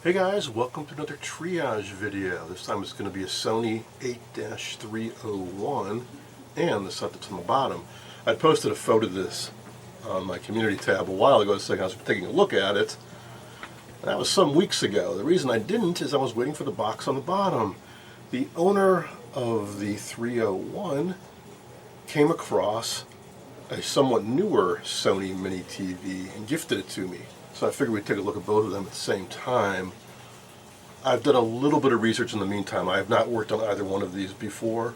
Hey guys, welcome to another triage video. This time it's going to be a Sony 8-301 and the set that's on the bottom. I posted a photo of this on my community tab a while ago saying I was taking a look at it. That was some weeks ago. The reason I didn't is I was waiting for the box on the bottom. The owner of the 301 came across a somewhat newer Sony mini TV and gifted it to me. So I figured we'd take a look at both of them at the same time. I've done a little bit of research in the meantime. I have not worked on either one of these before,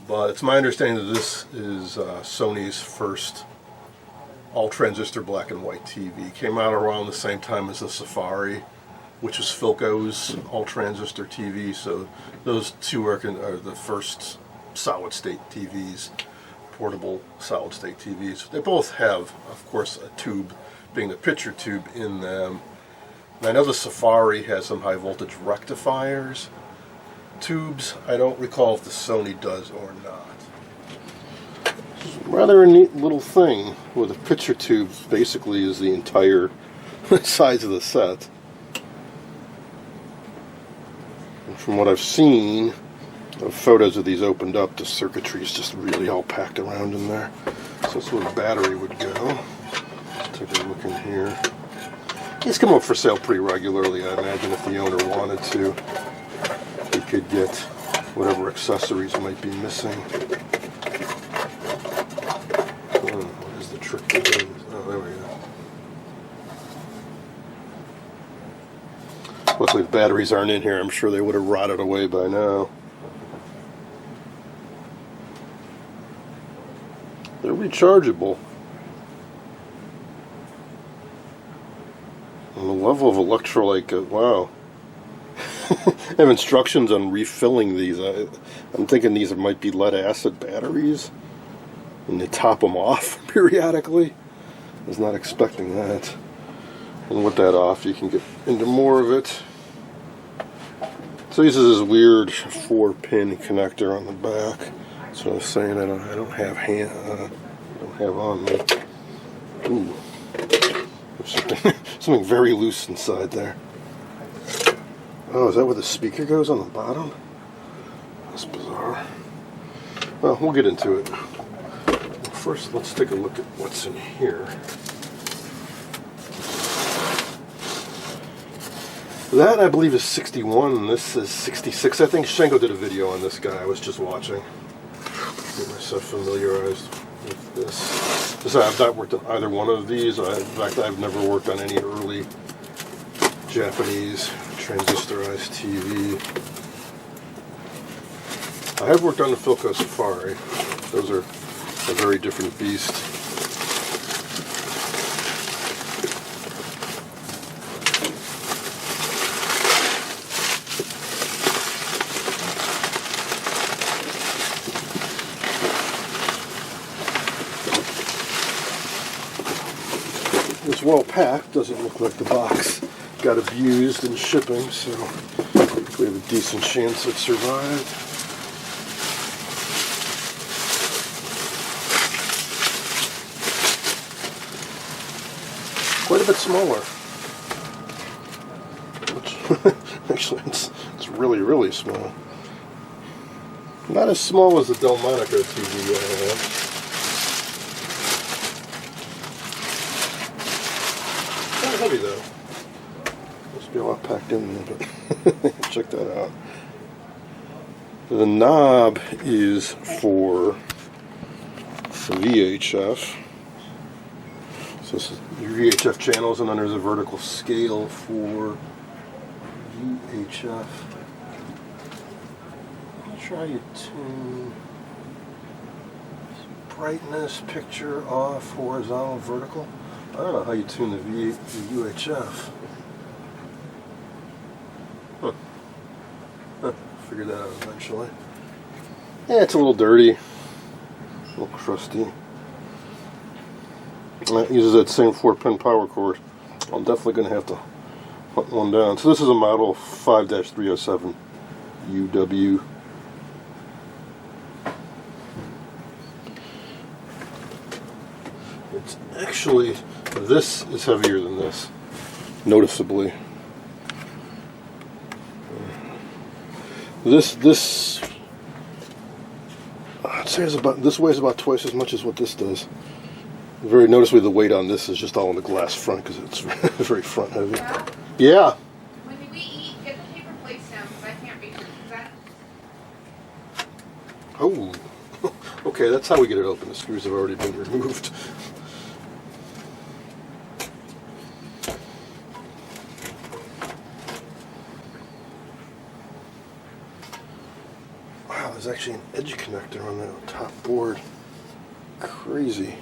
but it's my understanding that this is Sony's first all-transistor black and white TV. Came out around the same time as the Safari, which is Philco's all-transistor TV, so those two are the first solid-state TVs, portable solid-state TVs. They both have, of course, a tube, being the picture tube in them. And I know the Safari has some high voltage rectifiers tubes. I don't recall if the Sony does or not. It's rather a neat little thing where the picture tube basically is the entire size of the set. And from what I've seen of photos of these opened up, the circuitry is just really all packed around in there. So that's where the battery would go. Take a look in here. These come up for sale pretty regularly. I imagine if the owner wanted to, he could get whatever accessories might be missing. What is the trick to do? Oh, there we go. Luckily the batteries aren't in here. I'm sure they would have rotted away by now. They're rechargeable. And the level of electrolyte, wow. I have instructions on refilling these. I'm thinking these might be lead acid batteries. And they top them off periodically. I was not expecting that. And with that off, you can get into more of it. So this is this weird 4-pin connector on the back. That's what I was saying. I don't have on me. Ooh. Something very loose inside there. Oh, is that where the speaker goes on the bottom? That's bizarre. Well, we'll get into it. First, let's take a look at what's in here. That, I believe, is 61, and this is 66. I think Shengo did a video on this guy I was just watching. Get myself familiarized with this. I've not worked on either one of these. In fact, I've never worked on any early Japanese transistorized TV. I have worked on the Philco Safari. Those are a very different beast. It's well packed. Doesn't look like the box got abused in shipping, so I think we have a decent chance it survived. Quite a bit smaller. Actually, it's really, really small. Not as small as the Delmonico TV I have. Heavy though. Must be a lot packed in there, but check that out. The knob is for the VHF. So this is your VHF channels, and then there's a vertical scale for VHF. Try to tune brightness, picture off, horizontal, vertical. I don't know how you tune the UHF. Figure that out eventually. Yeah, it's a little dirty. A little crusty. It uses that same 4-pin power cord. I'm definitely going to have to hunt one down. So this is a model 5-307 UW. It's actually, this is heavier than this, noticeably. This I'd say this weighs about twice as much as what this does. Very noticeably, the weight on this is just all on the glass front because it's very front heavy. Yeah. When we eat, get the paper plates down because I can't reach it. Oh. Okay, that's how we get it open. The screws have already been removed. Wow, there's actually an edge connector on that top board. Crazy.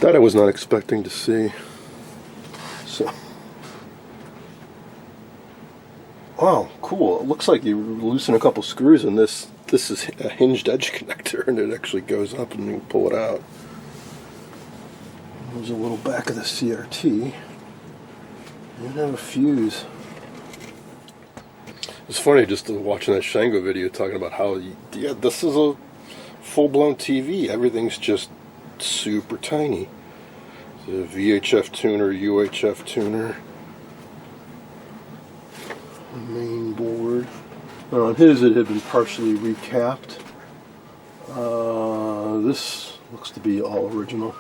That I was not expecting to see. So, wow, cool. It looks like you loosen a couple screws and this is a hinged edge connector and it actually goes up and you can pull it out. There's a little back of the CRT. You have a fuse. It's funny just watching that Shango video talking about how, yeah, this is a full-blown TV. Everything's just super tiny. The VHF tuner, UHF tuner. Main board. On his it had been partially recapped. This looks to be all original.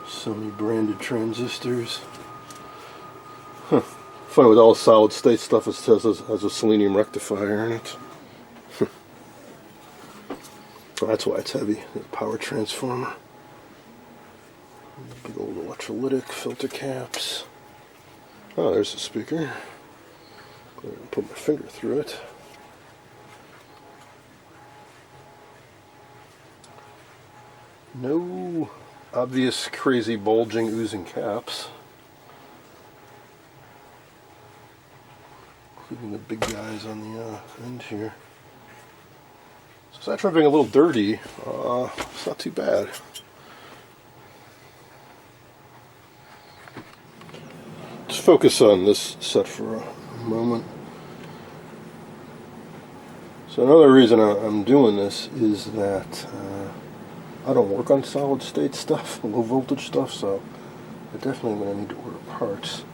Sony branded transistors. Huh. Funny with all solid state stuff, it has a selenium rectifier in it. Well, that's why it's heavy. The power transformer. Big old electrolytic filter caps. Oh, there's the speaker. Go ahead and put my finger through it. No obvious crazy bulging oozing caps. Including the big guys on the end here. So aside from being a little dirty, it's not too bad. Let's focus on this set for a moment. So another reason I'm doing this is that I don't work on solid state stuff, low voltage stuff, so I definitely am going to need to order parts.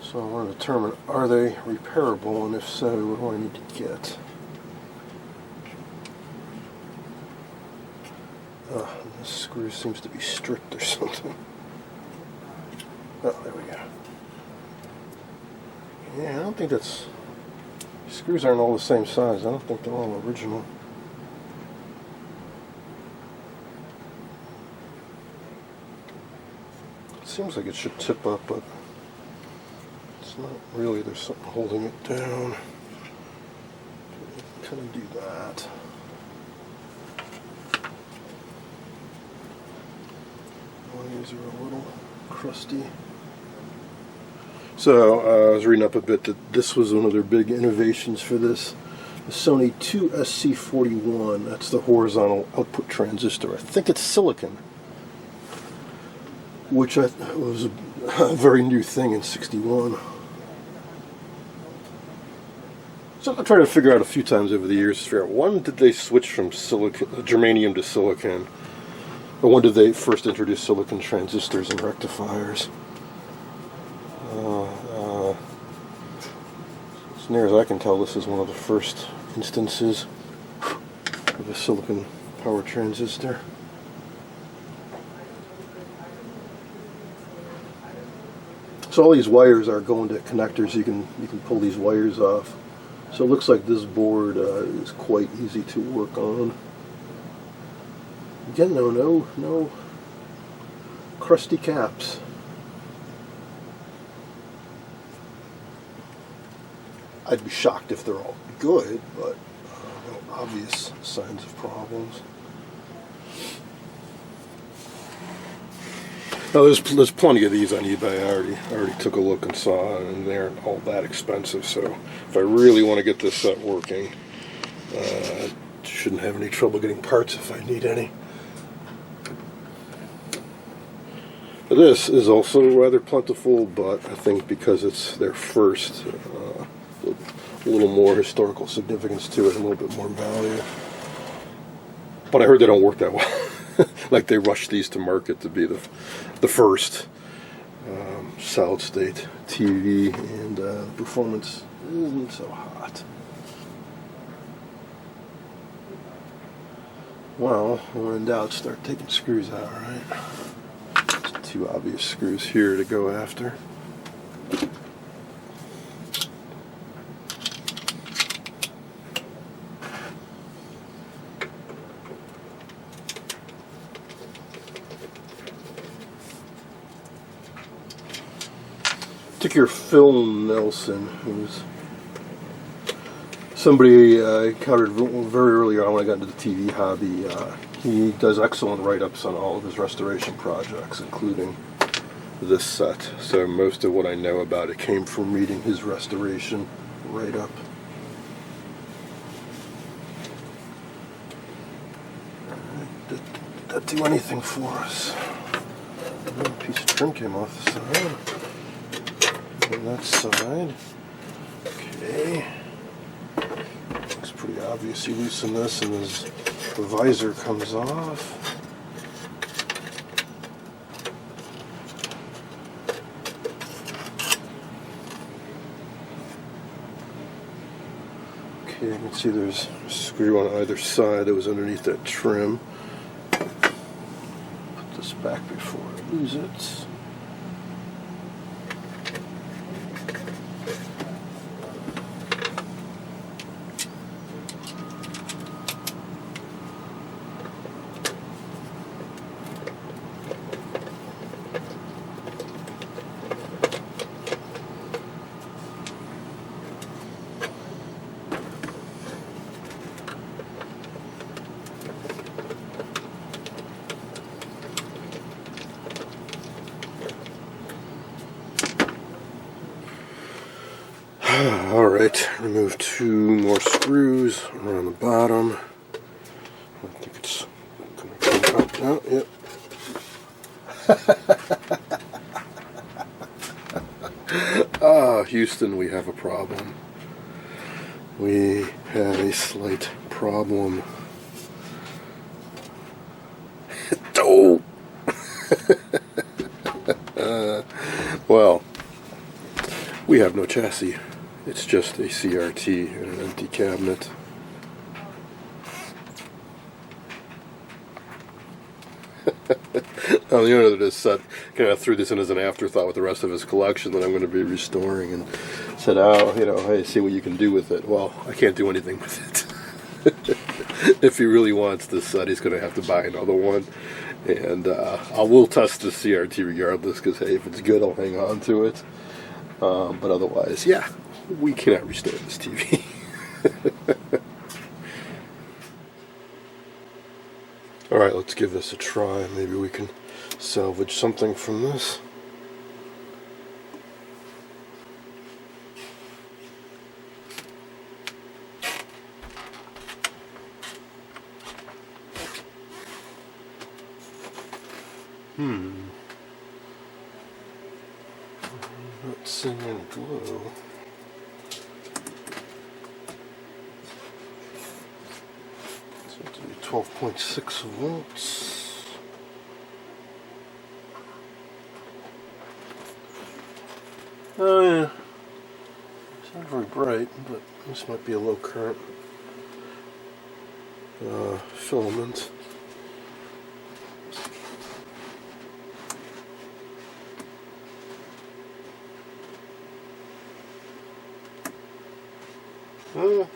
So I want to determine, are they repairable, and if so, what do I need to get? This screw seems to be stripped or something. Oh, there we go. Yeah, I don't think that's... Screws aren't all the same size. I don't think they're all original. It seems like it should tip up, but it's not really. There's something holding it down. Kind of do that. These are a little crusty. So I was reading up a bit that this was one of their big innovations for this. The Sony 2SC41. That's the horizontal output transistor. I think it's silicon, which was a very new thing in '61. So I've tried to figure out a few times over the years to figure out when did they switch from germanium to silicon, or when did they first introduce silicon transistors and rectifiers. As near as I can tell, this is one of the first instances of a silicon power transistor. So all these wires are going to connectors. You can pull these wires off. So it looks like this board is quite easy to work on. Again, no crusty caps. I'd be shocked if they're all good, but no obvious signs of problems. Now there's plenty of these on eBay. I already took a look and saw, and they aren't all that expensive. So if I really want to get this set working, I shouldn't have any trouble getting parts if I need any. This is also rather plentiful, but I think because it's their first, a little more historical significance to it, a little bit more value. But I heard they don't work that well. Like they rush these to market to be the first solid state TV, and performance isn't so hot. Well, when in doubt, start taking screws out, right? There's 2 obvious screws here to go after. Particular Phil Nelson, who's somebody I encountered very early on when I got into the TV hobby. He does excellent write-ups on all of his restoration projects, including this set. So most of what I know about it came from reading his restoration write-up. Did that do anything for us? A piece of trim came off the side. On that side. Okay. Looks pretty obvious. You loosen this and the visor comes off. Okay, you can see there's a screw on either side that was underneath that trim. Put this back before I lose it. Alright, remove 2 more screws around the bottom. I think it's going to come out now. Yep. Houston, we have a problem. We have a slight problem. Oh! Well, we have no chassis. It's just a CRT and an empty cabinet. Now, the owner of this set kind of threw this in as an afterthought with the rest of his collection that I'm going to be restoring, and said, "Oh, hey, see what you can do with it." Well, I can't do anything with it. If he really wants this set, he's going to have to buy another one, and I will test the CRT regardless, because hey, if it's good, I'll hang on to it. But otherwise, yeah, we cannot restore this TV. Alright, let's give this a try. Maybe we can salvage something from this. Not seeing any glow. Seems to be 12.6 volts. Oh yeah. It's not very bright, but this might be a low current filament. It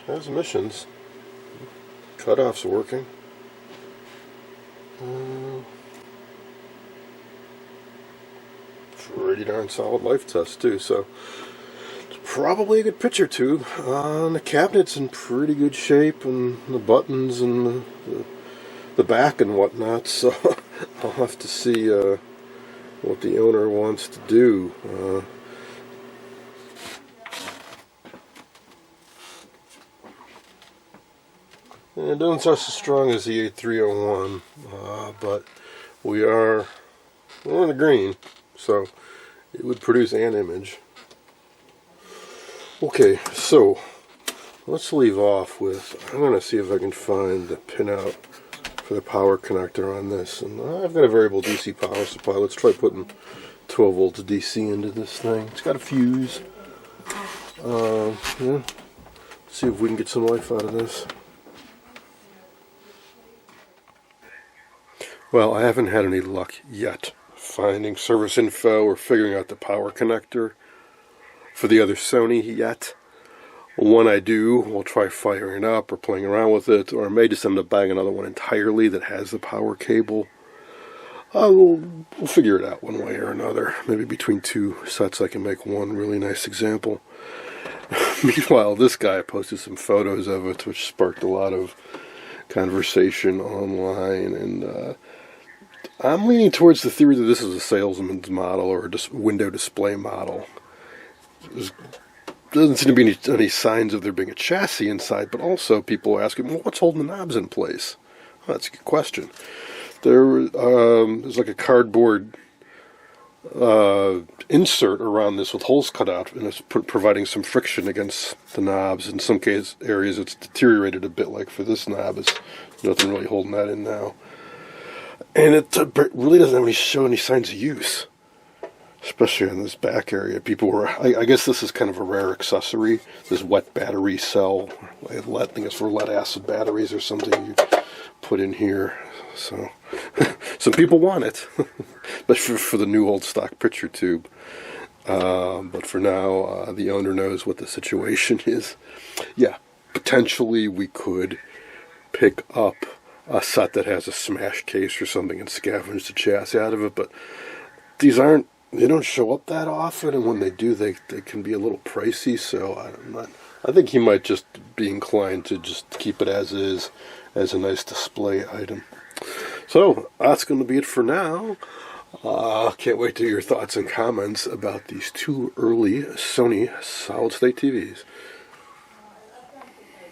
has emissions. Cutoff's working. Pretty darn solid life test too, so it's probably a good picture tube. The cabinet's in pretty good shape, and the buttons and the back and whatnot, so I'll have to see what the owner wants to do. It doesn't sound so strong as the A301, but we're in the green, so it would produce an image. Okay, so let's leave off with, I'm going to see if I can find the pinout for the power connector on this. And I've got a variable DC power supply. Let's try putting 12 volts DC into this thing. It's got a fuse. Yeah. See if we can get some life out of this. Well, I haven't had any luck yet finding service info or figuring out the power connector for the other Sony yet. When I do, we'll try firing it up or playing around with it, or I may just end up buying another one entirely that has the power cable. We'll figure it out one way or another. Maybe between two sets I can make one really nice example. Meanwhile, this guy posted some photos of it, which sparked a lot of conversation online, and I'm leaning towards the theory that this is a salesman's model or a window display model. There doesn't seem to be any signs of there being a chassis inside, but also people are asking, well, what's holding the knobs in place? Well, that's a good question. There's like a cardboard insert around this with holes cut out, and it's providing some friction against the knobs. In some areas it's deteriorated a bit, like for this knob, it's nothing really holding that in now. And it really doesn't show any signs of use, especially on this back area. People were, I guess this is kind of a rare accessory, this wet battery cell. I think it's for lead acid batteries or something you put in here. So some people want it, but for the new old stock picture tube. But for now, the owner knows what the situation is. Yeah, potentially we could pick up a set that has a smash case or something and scavenge the chassis out of it, but they don't show up that often, and when they do, they can be a little pricey. So I think he might just be inclined to just keep it as is, as a nice display item. So that's going to be it for now. Can't wait to hear your thoughts and comments about these two early Sony solid-state TVs.